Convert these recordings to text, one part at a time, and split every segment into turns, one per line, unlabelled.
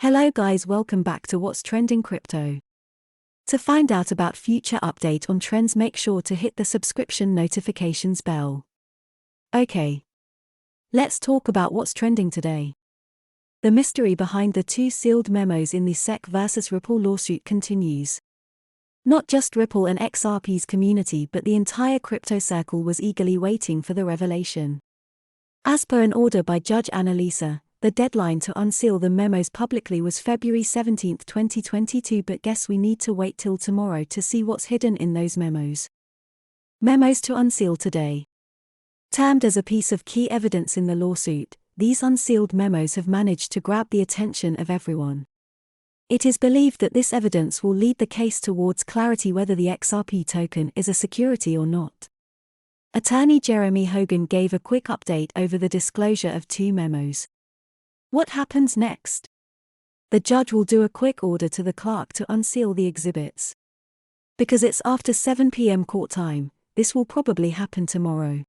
Hello guys, welcome back to What's Trending Crypto. To find out about future update on trends, make sure to hit the subscription notifications bell. Okay. Let's talk about what's trending today. The mystery behind the two sealed memos in the SEC versus Ripple lawsuit continues. Not just Ripple and XRP's community but the entire crypto circle was eagerly waiting for the revelation. As per an order by Judge Annalisa, the deadline to unseal the memos publicly was February 17, 2022, but guess we need to wait till tomorrow to see what's hidden in those memos. Memos to unseal today. Termed as a piece of key evidence in the lawsuit, these unsealed memos have managed to grab the attention of everyone. It is believed that this evidence will lead the case towards clarity whether the XRP token is a security or not. Attorney Jeremy Hogan gave a quick update over the disclosure of two memos. What happens next? The judge will do a quick order to the clerk to unseal the exhibits. Because it's after 7 p.m. court time, this will probably happen tomorrow.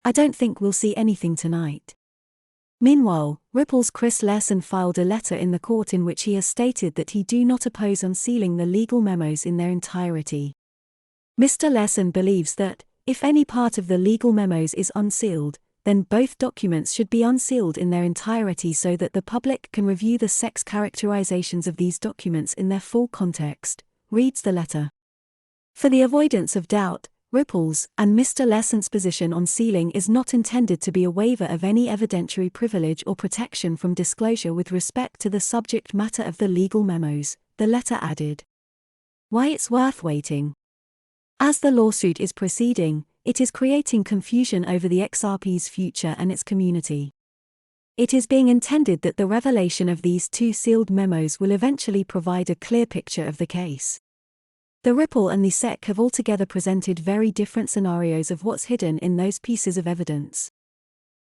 I don't think we'll see anything tonight. Meanwhile, Ripple's Chris Lerson filed a letter in the court in which he has stated that he do not oppose unsealing the legal memos in their entirety. Mr. Lerson believes that, if any part of the legal memos is unsealed, then both documents should be unsealed in their entirety so that the public can review the SEC's characterizations of these documents in their full context, reads the letter. For the avoidance of doubt, Ripple's and Mr. Lerson's position on sealing is not intended to be a waiver of any evidentiary privilege or protection from disclosure with respect to the subject matter of the legal memos, the letter added. Why it's worth waiting. As the lawsuit is proceeding, it is creating confusion over the XRP's future and its community. It is being intended that the revelation of these two sealed memos will eventually provide a clear picture of the case. The Ripple and the SEC have altogether presented very different scenarios of what's hidden in those pieces of evidence.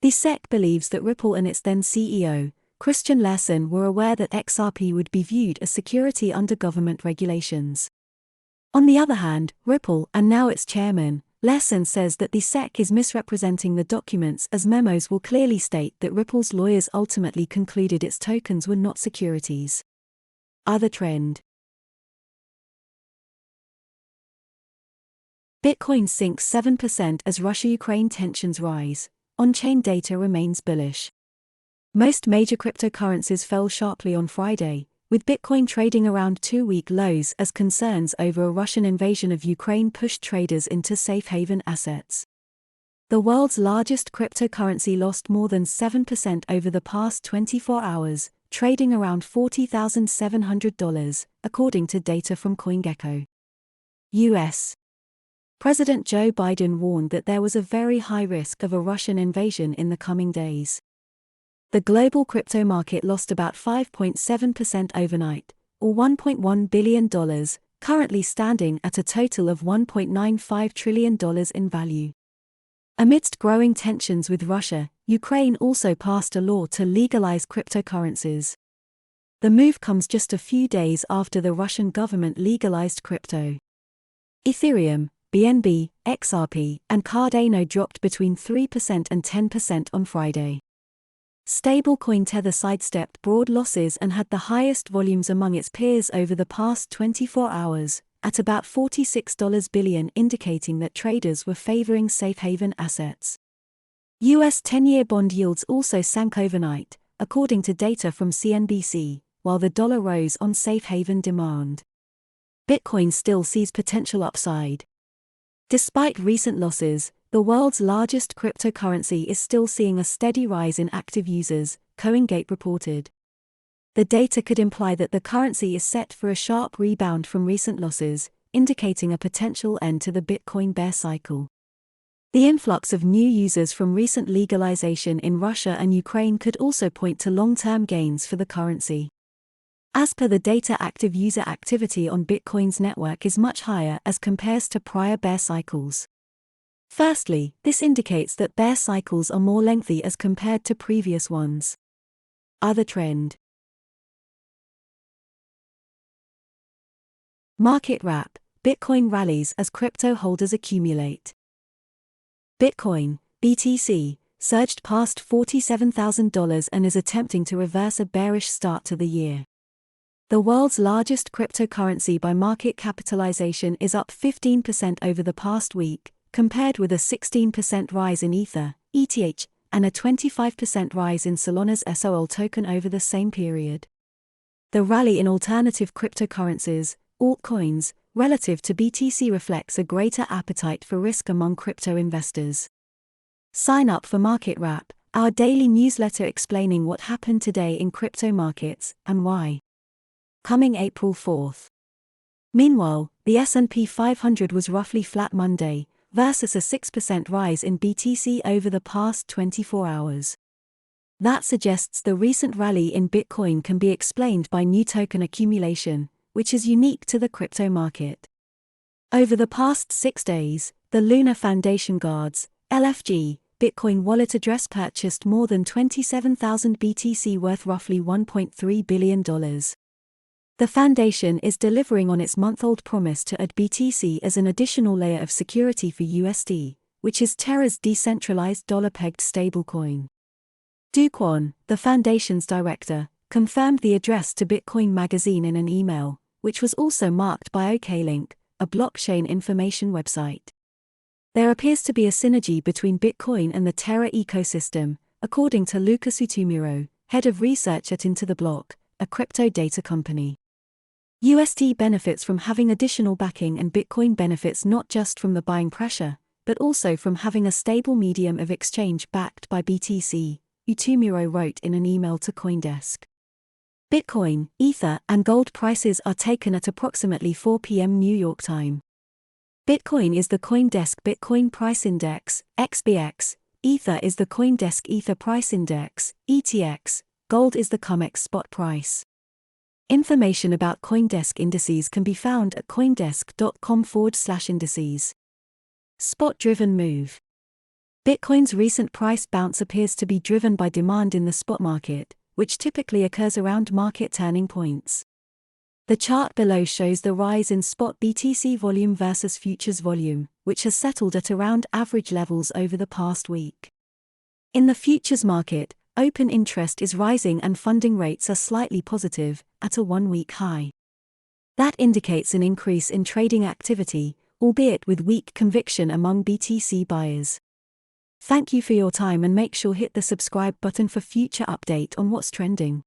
The SEC believes that Ripple and its then CEO, Christian Lerson, were aware that XRP would be viewed as security under government regulations. On the other hand, Ripple, and now its chairman, Lerson, says that the SEC is misrepresenting the documents as memos will clearly state that Ripple's lawyers ultimately concluded its tokens were not securities. Other trend. Bitcoin sinks 7% as Russia-Ukraine tensions rise. On-chain data remains bullish. Most major cryptocurrencies fell sharply on Friday, with Bitcoin trading around two-week lows as concerns over a Russian invasion of Ukraine pushed traders into safe haven assets. The world's largest cryptocurrency lost more than 7% over the past 24 hours, trading around $40,700, according to data from CoinGecko. U.S. President Joe Biden warned that there was a very high risk of a Russian invasion in the coming days. The global crypto market lost about 5.7% overnight, or $1.1 billion, currently standing at a total of $1.95 trillion in value. Amidst growing tensions with Russia, Ukraine also passed a law to legalize cryptocurrencies. The move comes just a few days after the Russian government legalized crypto. Ethereum, BNB, XRP, and Cardano dropped between 3% and 10% on Friday. Stablecoin Tether sidestepped broad losses and had the highest volumes among its peers over the past 24 hours, at about $46 billion, indicating that traders were favoring safe haven assets. U.S. 10-year bond yields also sank overnight, according to data from CNBC, while the dollar rose on safe haven demand. Bitcoin still sees potential upside. Despite recent losses, the world's largest cryptocurrency is still seeing a steady rise in active users, CoinGecko reported. The data could imply that the currency is set for a sharp rebound from recent losses, indicating a potential end to the Bitcoin bear cycle. The influx of new users from recent legalization in Russia and Ukraine could also point to long-term gains for the currency. As per the data, active user activity on Bitcoin's network is much higher as compares to prior bear cycles. Firstly, this indicates that bear cycles are more lengthy as compared to previous ones. Other trend. Market wrap: Bitcoin rallies as crypto holders accumulate. Bitcoin, BTC, surged past $47,000 and is attempting to reverse a bearish start to the year. The world's largest cryptocurrency by market capitalization is up 15% over the past week, compared with a 16% rise in Ether, ETH, and a 25% rise in Solana's SOL token over the same period. The rally in alternative cryptocurrencies, altcoins, relative to BTC reflects a greater appetite for risk among crypto investors. Sign up for Market Wrap, our daily newsletter explaining what happened today in crypto markets and why. Coming April 4th. Meanwhile, the S&P 500 was roughly flat Monday, versus a 6% rise in BTC over the past 24 hours. That suggests the recent rally in Bitcoin can be explained by new token accumulation, which is unique to the crypto market. Over the past 6 days, the Lunar Foundation Guards, LFG, Bitcoin wallet address purchased more than 27,000 BTC worth roughly $1.3 billion. The foundation is delivering on its month-old promise to add BTC as an additional layer of security for USD, which is Terra's decentralized dollar-pegged stablecoin. Do Kwon, the foundation's director, confirmed the address to Bitcoin Magazine in an email, which was also marked by OKLink, a blockchain information website. There appears to be a synergy between Bitcoin and the Terra ecosystem, according to Lucas Utumiro, head of research at Into the Block, a crypto data company. USD benefits from having additional backing and Bitcoin benefits not just from the buying pressure, but also from having a stable medium of exchange backed by BTC, Utumiro wrote in an email to CoinDesk. Bitcoin, Ether, and gold prices are taken at approximately 4 p.m. New York time. Bitcoin is the CoinDesk Bitcoin Price Index, XBX, Ether is the CoinDesk Ether Price Index, ETX, gold is the COMEX spot price. Information about CoinDesk indices can be found at coindesk.com/indices. Spot-driven move. Bitcoin's recent price bounce appears to be driven by demand in the spot market, which typically occurs around market turning points. The chart below shows the rise in spot BTC volume versus futures volume, which has settled at around average levels over the past week. In the futures market, open interest is rising and funding rates are slightly positive, at a one-week high. That indicates an increase in trading activity, albeit with weak conviction among BTC buyers. Thank you for your time and make sure hit the subscribe button for future update on what's trending.